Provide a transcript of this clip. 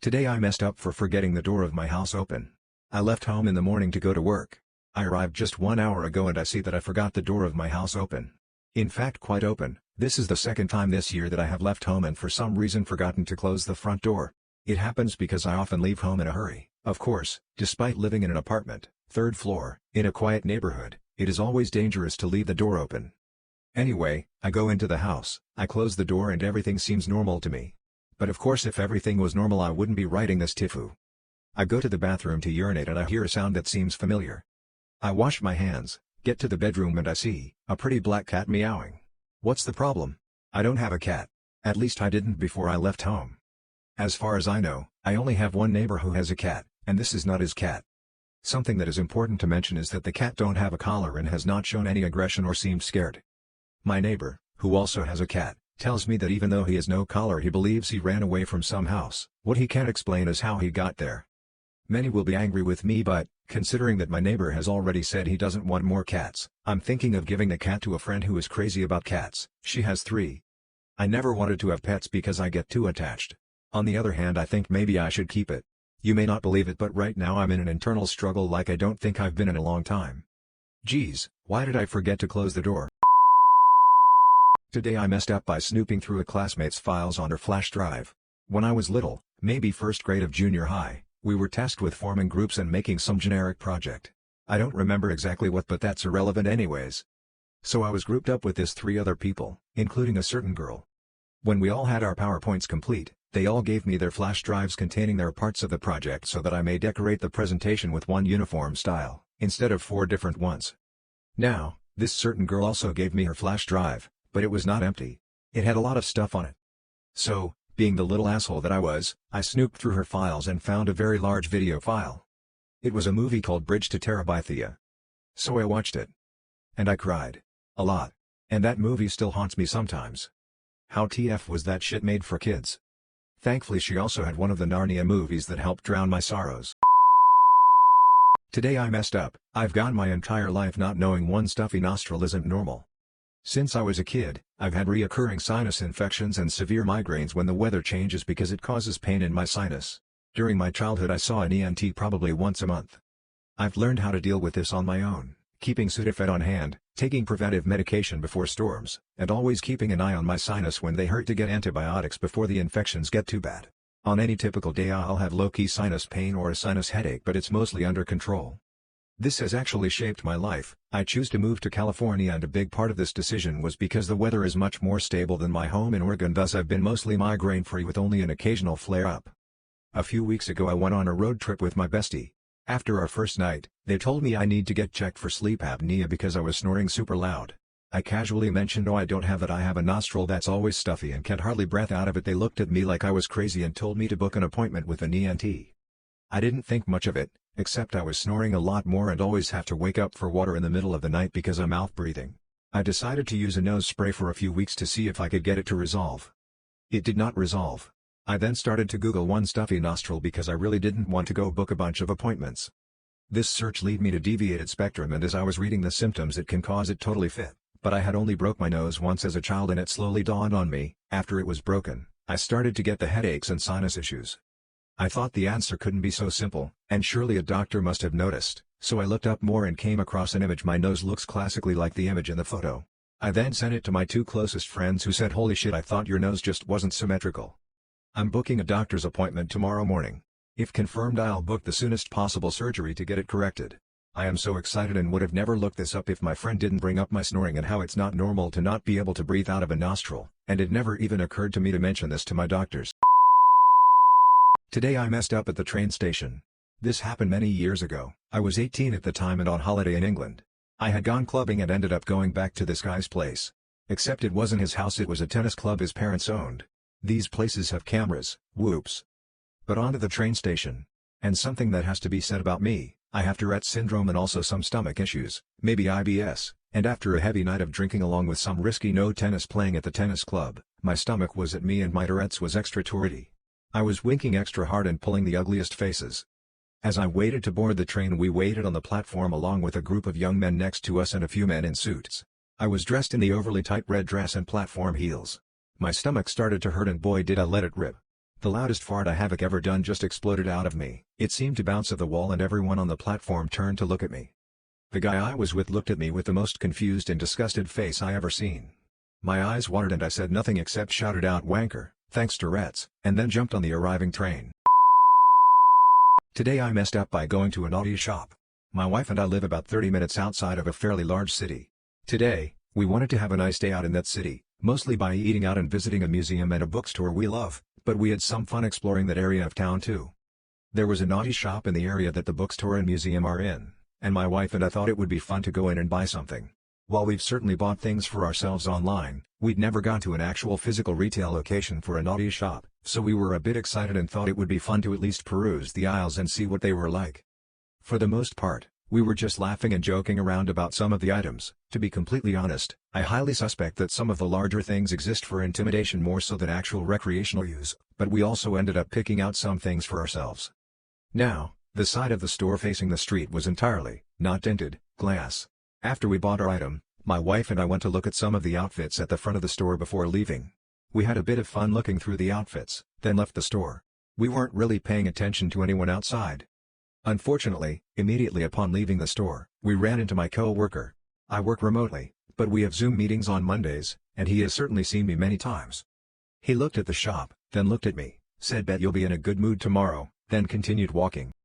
Today I messed up for forgetting the door of my house open. I left home in the morning to go to work. I arrived just 1 hour ago and I see that I forgot the door of my house open. In fact, quite open. This is the second time this year that I have left home and for some reason forgotten to close the front door. It happens because I often leave home in a hurry. Of course, despite living in an apartment, 3rd floor, in a quiet neighborhood, it is always dangerous to leave the door open. Anyway, I go into the house, I close the door and everything seems normal to me. But of course if everything was normal I wouldn't be writing this TIFU. I go to the bathroom to urinate and I hear a sound that seems familiar. I wash my hands, get to the bedroom and I see a pretty black cat meowing. What's the problem? I don't have a cat. At least I didn't before I left home. As far as I know, I only have one neighbor who has a cat, and this is not his cat. Something that is important to mention is that the cat don't have a collar and has not shown any aggression or seemed scared. My neighbor, who also has a cat, tells me that even though he has no collar he believes he ran away from some house. What he can't explain is how he got there. Many will be angry with me but, considering that my neighbor has already said he doesn't want more cats, I'm thinking of giving the cat to a friend who is crazy about cats. She has 3. I never wanted to have pets because I get too attached. On the other hand I think maybe I should keep it. You may not believe it but right now I'm in an internal struggle like I don't think I've been in a long time. Geez, why did I forget to close the door? Today I messed up by snooping through a classmate's files on her flash drive. When I was little, maybe 1st grade of junior high, we were tasked with forming groups and making some generic project. I don't remember exactly what but that's irrelevant anyways. So I was grouped up with this 3 other people, including a certain girl. When we all had our PowerPoints complete, they all gave me their flash drives containing their parts of the project so that I may decorate the presentation with one uniform style, instead of 4 different ones. Now, this certain girl also gave me her flash drive, but it was not empty. It had a lot of stuff on it. So, being the little asshole that I was, I snooped through her files and found a very large video file. It was a movie called Bridge to Terabithia. So I watched it. And I cried. A lot. And that movie still haunts me sometimes. How TF was that shit made for kids? Thankfully she also had one of the Narnia movies that helped drown my sorrows. Today I messed up. I've gone my entire life not knowing one stuffy nostril isn't normal. Since I was a kid, I've had reoccurring sinus infections and severe migraines when the weather changes because it causes pain in my sinus. During my childhood I saw an ENT probably once a month. I've learned how to deal with this on my own, keeping Sudafed on hand, taking preventive medication before storms, and always keeping an eye on my sinus when they hurt to get antibiotics before the infections get too bad. On any typical day I'll have low-key sinus pain or a sinus headache but it's mostly under control. This has actually shaped my life. I choose to move to California and a big part of this decision was because the weather is much more stable than my home in Oregon, thus I've been mostly migraine-free with only an occasional flare-up. A few weeks ago I went on a road trip with my bestie. After our first night, they told me I need to get checked for sleep apnea because I was snoring super loud. I casually mentioned I don't have that, I have a nostril that's always stuffy and can't hardly breath out of it. They looked at me like I was crazy and told me to book an appointment with an ENT. I didn't think much of it, except I was snoring a lot more and always have to wake up for water in the middle of the night because I'm mouth breathing. I decided to use a nose spray for a few weeks to see if I could get it to resolve. It did not resolve. I then started to Google one stuffy nostril because I really didn't want to go book a bunch of appointments. This search led me to deviated spectrum, and as I was reading the symptoms it can cause it totally fit, but I had only broke my nose once as a child and it slowly dawned on me, after it was broken, I started to get the headaches and sinus issues. I thought the answer couldn't be so simple, and surely a doctor must have noticed, so I looked up more and came across an image. My nose looks classically like the image in the photo. I then sent it to my 2 closest friends who said, "Holy shit, I thought your nose just wasn't symmetrical." I'm booking a doctor's appointment tomorrow morning. If confirmed I'll book the soonest possible surgery to get it corrected. I am so excited and would have never looked this up if my friend didn't bring up my snoring and how it's not normal to not be able to breathe out of a nostril, and it never even occurred to me to mention this to my doctors. Today I messed up at the train station. This happened many years ago. I was 18 at the time and on holiday in England. I had gone clubbing and ended up going back to this guy's place. Except it wasn't his house, it was a tennis club his parents owned. These places have cameras, whoops. But onto the train station. And something that has to be said about me, I have Tourette's syndrome and also some stomach issues, maybe IBS, and after a heavy night of drinking along with some risky no tennis playing at the tennis club, my stomach was at me and my Tourette's was extra Tourette-y. I was winking extra hard and pulling the ugliest faces. As I waited to board the train, we waited on the platform along with a group of young men next to us and a few men in suits. I was dressed in the overly tight red dress and platform heels. My stomach started to hurt and boy did I let it rip. The loudest fart I have ever done just exploded out of me. It seemed to bounce off the wall and everyone on the platform turned to look at me. The guy I was with looked at me with the most confused and disgusted face I ever seen. My eyes watered and I said nothing except shouted out "wanker, thanks Tourette's," and then jumped on the arriving train. Today I messed up by going to a naughty shop. My wife and I live about 30 minutes outside of a fairly large city. Today, we wanted to have a nice day out in that city, mostly by eating out and visiting a museum and a bookstore we love, but we had some fun exploring that area of town too. There was a naughty shop in the area that the bookstore and museum are in, and my wife and I thought it would be fun to go in and buy something. While we've certainly bought things for ourselves online, we'd never gone to an actual physical retail location for a naughty shop, so we were a bit excited and thought it would be fun to at least peruse the aisles and see what they were like. For the most part, we were just laughing and joking around about some of the items. To be completely honest, I highly suspect that some of the larger things exist for intimidation more so than actual recreational use, but we also ended up picking out some things for ourselves. Now, the side of the store facing the street was entirely, not tinted, glass. After we bought our item, my wife and I went to look at some of the outfits at the front of the store before leaving. We had a bit of fun looking through the outfits, then left the store. We weren't really paying attention to anyone outside. Unfortunately, immediately upon leaving the store, we ran into my co-worker. I work remotely, but we have Zoom meetings on Mondays, and he has certainly seen me many times. He looked at the shop, then looked at me, said "Bet you'll be in a good mood tomorrow," then continued walking.